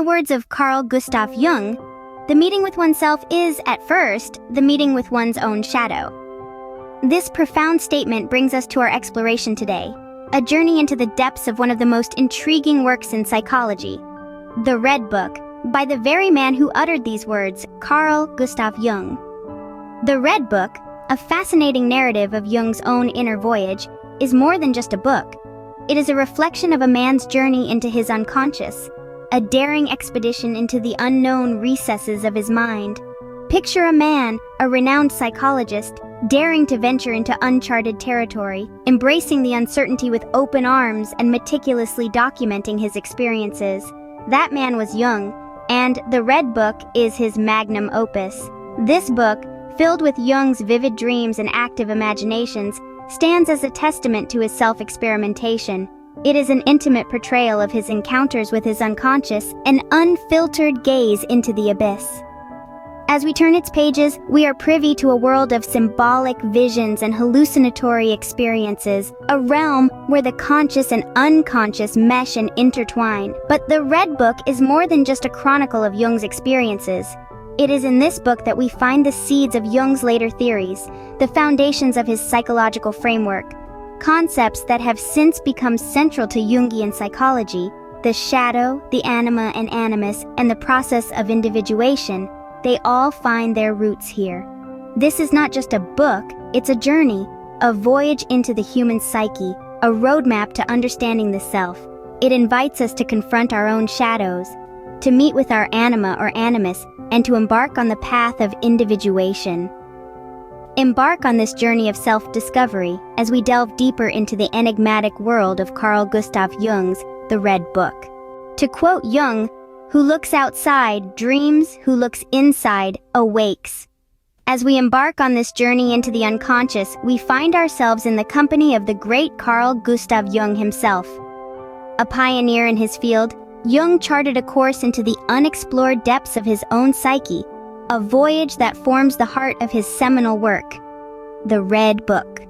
the words of Carl Gustav Jung, the meeting with oneself is, at first, the meeting with one's own shadow. This profound statement brings us to our exploration today, a journey into the depths of one of the most intriguing works in psychology, The Red Book, by the very man who uttered these words, Carl Gustav Jung. The Red Book, a fascinating narrative of Jung's own inner voyage, is more than just a book. It is a reflection of a man's journey into his unconscious, a daring expedition into the unknown recesses of his mind. Picture a man, a renowned psychologist, daring to venture into uncharted territory, embracing the uncertainty with open arms and meticulously documenting his experiences. That man was Jung, and The Red Book is his magnum opus. This book, filled with Jung's vivid dreams and active imaginations, stands as a testament to his self-experimentation. It is an intimate portrayal of his encounters with his unconscious, an unfiltered gaze into the abyss. As we turn its pages, we are privy to a world of symbolic visions and hallucinatory experiences, a realm where the conscious and unconscious mesh and intertwine. But The Red Book is more than just a chronicle of Jung's experiences. It is in this book that we find the seeds of Jung's later theories, the foundations of his psychological framework, concepts that have since become central to Jungian psychology: the shadow, the anima and animus, and the process of individuation. They all find their roots here. This is not just a book, it's a journey, a voyage into the human psyche, a roadmap to understanding the self. It invites us to confront our own shadows, to meet with our anima or animus, and to embark on the path of individuation. Embark on this journey of self-discovery as we delve deeper into the enigmatic world of Carl Gustav Jung's The Red Book. To quote Jung, "Who looks outside dreams, who looks inside awakes." As we embark on this journey into the unconscious, we find ourselves in the company of the great Carl Gustav Jung himself. A pioneer in his field, Jung charted a course into the unexplored depths of his own psyche, a voyage that forms the heart of his seminal work, The Red Book.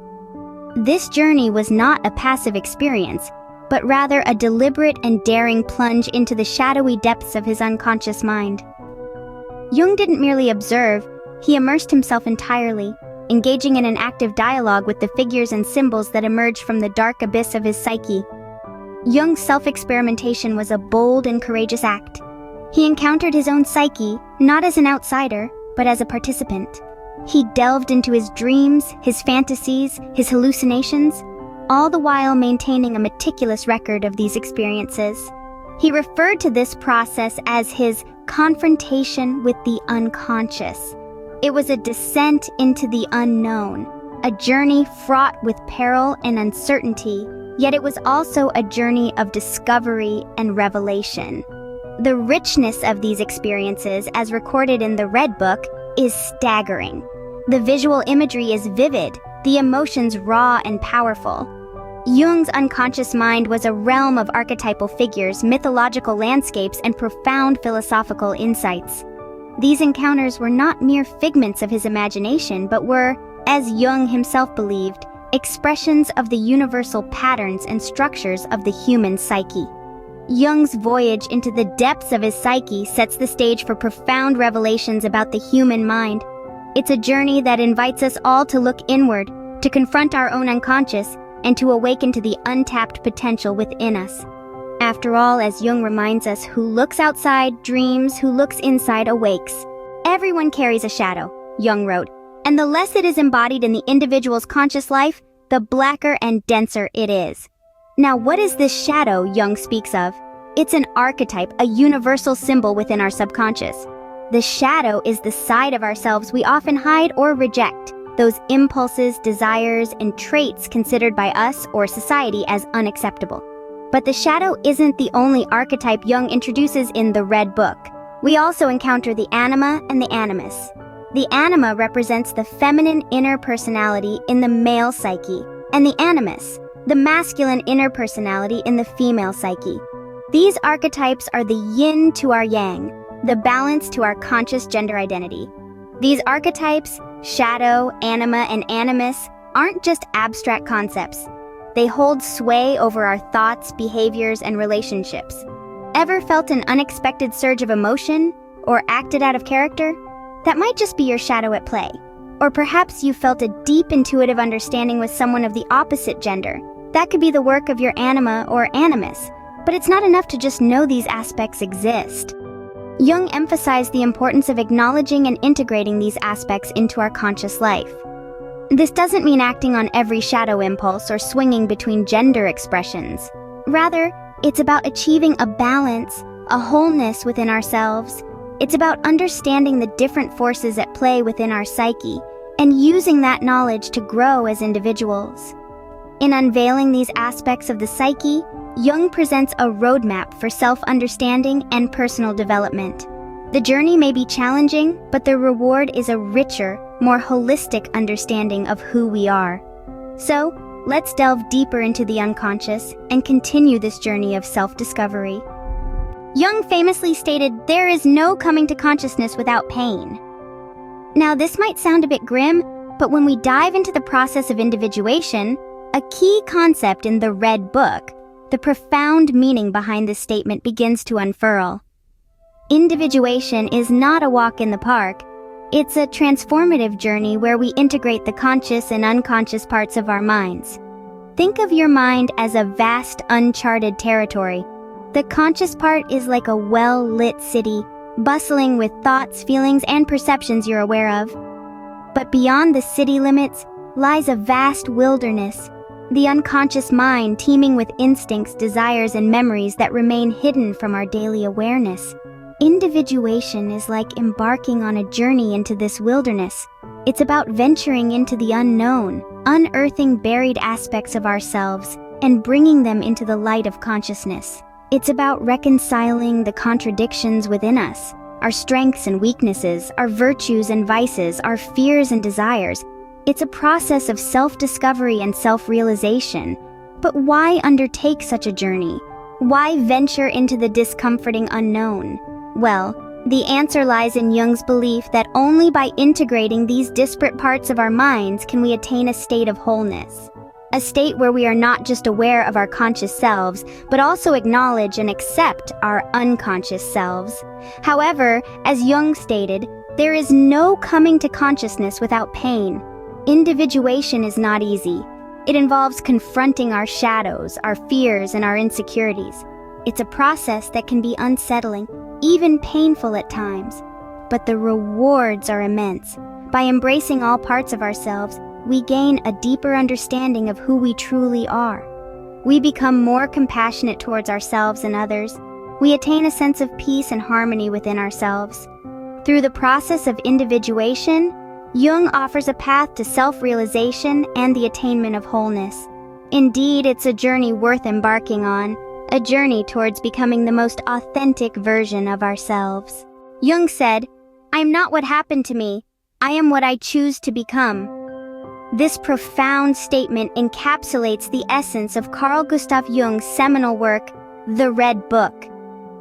This journey was not a passive experience, but rather a deliberate and daring plunge into the shadowy depths of his unconscious mind. Jung didn't merely observe, he immersed himself entirely, engaging in an active dialogue with the figures and symbols that emerged from the dark abyss of his psyche. Jung's self-experimentation was a bold and courageous act. He encountered his own psyche, not as an outsider, but as a participant. He delved into his dreams, his fantasies, his hallucinations, all the while maintaining a meticulous record of these experiences. He referred to this process as his confrontation with the unconscious. It was a descent into the unknown, a journey fraught with peril and uncertainty, yet it was also a journey of discovery and revelation. The richness of these experiences, as recorded in The Red Book, is staggering. The visual imagery is vivid, the emotions raw and powerful. Jung's unconscious mind was a realm of archetypal figures, mythological landscapes, and profound philosophical insights. These encounters were not mere figments of his imagination, but were, as Jung himself believed, expressions of the universal patterns and structures of the human psyche. Jung's voyage into the depths of his psyche sets the stage for profound revelations about the human mind. It's a journey that invites us all to look inward, to confront our own unconscious, and to awaken to the untapped potential within us. After all, as Jung reminds us, who looks outside dreams, who looks inside awakes. Everyone carries a shadow, Jung wrote, and the less it is embodied in the individual's conscious life, the blacker and denser it is. Now, what is this shadow Jung speaks of? It's an archetype, a universal symbol within our subconscious. The shadow is the side of ourselves we often hide or reject, those impulses, desires, and traits considered by us or society as unacceptable. But the shadow isn't the only archetype Jung introduces in The Red Book. We also encounter the anima and the animus. The anima represents the feminine inner personality in the male psyche, and the animus, the masculine inner personality in the female psyche. These archetypes are the yin to our yang, the balance to our conscious gender identity. These archetypes, shadow, anima, and animus, aren't just abstract concepts. They hold sway over our thoughts, behaviors, and relationships. Ever felt an unexpected surge of emotion or acted out of character? That might just be your shadow at play. Or perhaps you felt a deep intuitive understanding with someone of the opposite gender. That could be the work of your anima or animus, but it's not enough to just know these aspects exist. Jung emphasized the importance of acknowledging and integrating these aspects into our conscious life. This doesn't mean acting on every shadow impulse or swinging between gender expressions. Rather, it's about achieving a balance, a wholeness within ourselves. It's about understanding the different forces at play within our psyche and using that knowledge to grow as individuals. In unveiling these aspects of the psyche, Jung presents a roadmap for self-understanding and personal development. The journey may be challenging, but the reward is a richer, more holistic understanding of who we are. So, let's delve deeper into the unconscious and continue this journey of self-discovery. Jung famously stated, "There is no coming to consciousness without pain." Now, this might sound a bit grim, but when we dive into the process of individuation, a key concept in the Red Book, the profound meaning behind this statement begins to unfurl. Individuation is not a walk in the park. It's a transformative journey where we integrate the conscious and unconscious parts of our minds. Think of your mind as a vast, uncharted territory. The conscious part is like a well-lit city, bustling with thoughts, feelings, and perceptions you're aware of. But beyond the city limits lies a vast wilderness, the unconscious mind teeming with instincts, desires, and memories that remain hidden from our daily awareness. Individuation is like embarking on a journey into this wilderness. It's about venturing into the unknown, unearthing buried aspects of ourselves, and bringing them into the light of consciousness. It's about reconciling the contradictions within us, our strengths and weaknesses, our virtues and vices, our fears and desires. It's a process of self-discovery and self-realization. But why undertake such a journey? Why venture into the discomforting unknown? Well, the answer lies in Jung's belief that only by integrating these disparate parts of our minds can we attain a state of wholeness. A state where we are not just aware of our conscious selves, but also acknowledge and accept our unconscious selves. However, as Jung stated, there is no coming to consciousness without pain. Individuation is not easy. It involves confronting our shadows, our fears, and our insecurities. It's a process that can be unsettling, even painful at times. But the rewards are immense. By embracing all parts of ourselves, we gain a deeper understanding of who we truly are. We become more compassionate towards ourselves and others. We attain a sense of peace and harmony within ourselves. Through the process of individuation, Jung offers a path to self-realization and the attainment of wholeness. Indeed, it's a journey worth embarking on, a journey towards becoming the most authentic version of ourselves. Jung said, "I am not what happened to me. I am what I choose to become." This profound statement encapsulates the essence of Carl Gustav Jung's seminal work, The Red Book.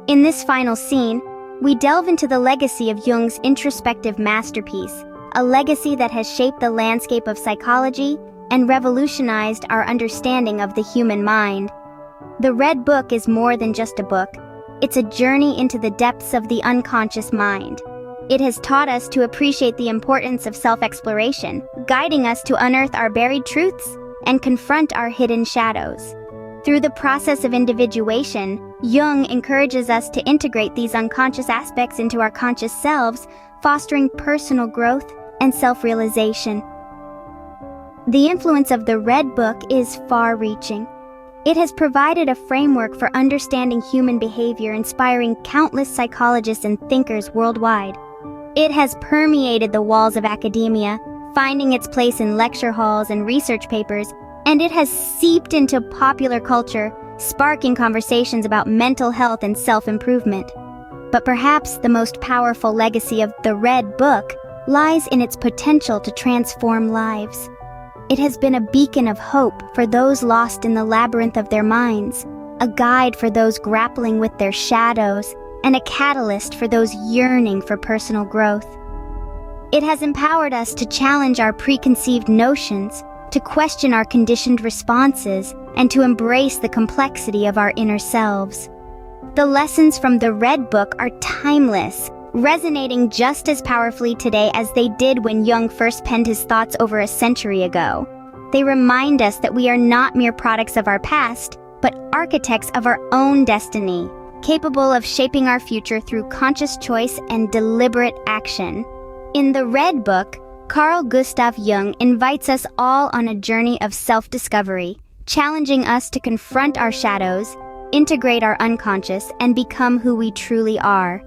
In this final scene, we delve into the legacy of Jung's introspective masterpiece, a legacy that has shaped the landscape of psychology and revolutionized our understanding of the human mind. The Red Book is more than just a book. It's a journey into the depths of the unconscious mind. It has taught us to appreciate the importance of self-exploration, guiding us to unearth our buried truths and confront our hidden shadows. Through the process of individuation, Jung encourages us to integrate these unconscious aspects into our conscious selves, fostering personal growth and self-realization. The influence of the Red Book is far-reaching. It has provided a framework for understanding human behavior, inspiring countless psychologists and thinkers worldwide. It has permeated the walls of academia, finding its place in lecture halls and research papers, and it has seeped into popular culture, sparking conversations about mental health and self-improvement. But perhaps the most powerful legacy of the Red Book lies in its potential to transform lives. It has been a beacon of hope for those lost in the labyrinth of their minds, a guide for those grappling with their shadows, and a catalyst for those yearning for personal growth. It has empowered us to challenge our preconceived notions, to question our conditioned responses, and to embrace the complexity of our inner selves. The lessons from the Red Book are timeless, resonating just as powerfully today as they did when Jung first penned his thoughts over a century ago. They remind us that we are not mere products of our past, but architects of our own destiny, capable of shaping our future through conscious choice and deliberate action. In the Red Book, Carl Gustav Jung invites us all on a journey of self-discovery, challenging us to confront our shadows, integrate our unconscious, and become who we truly are.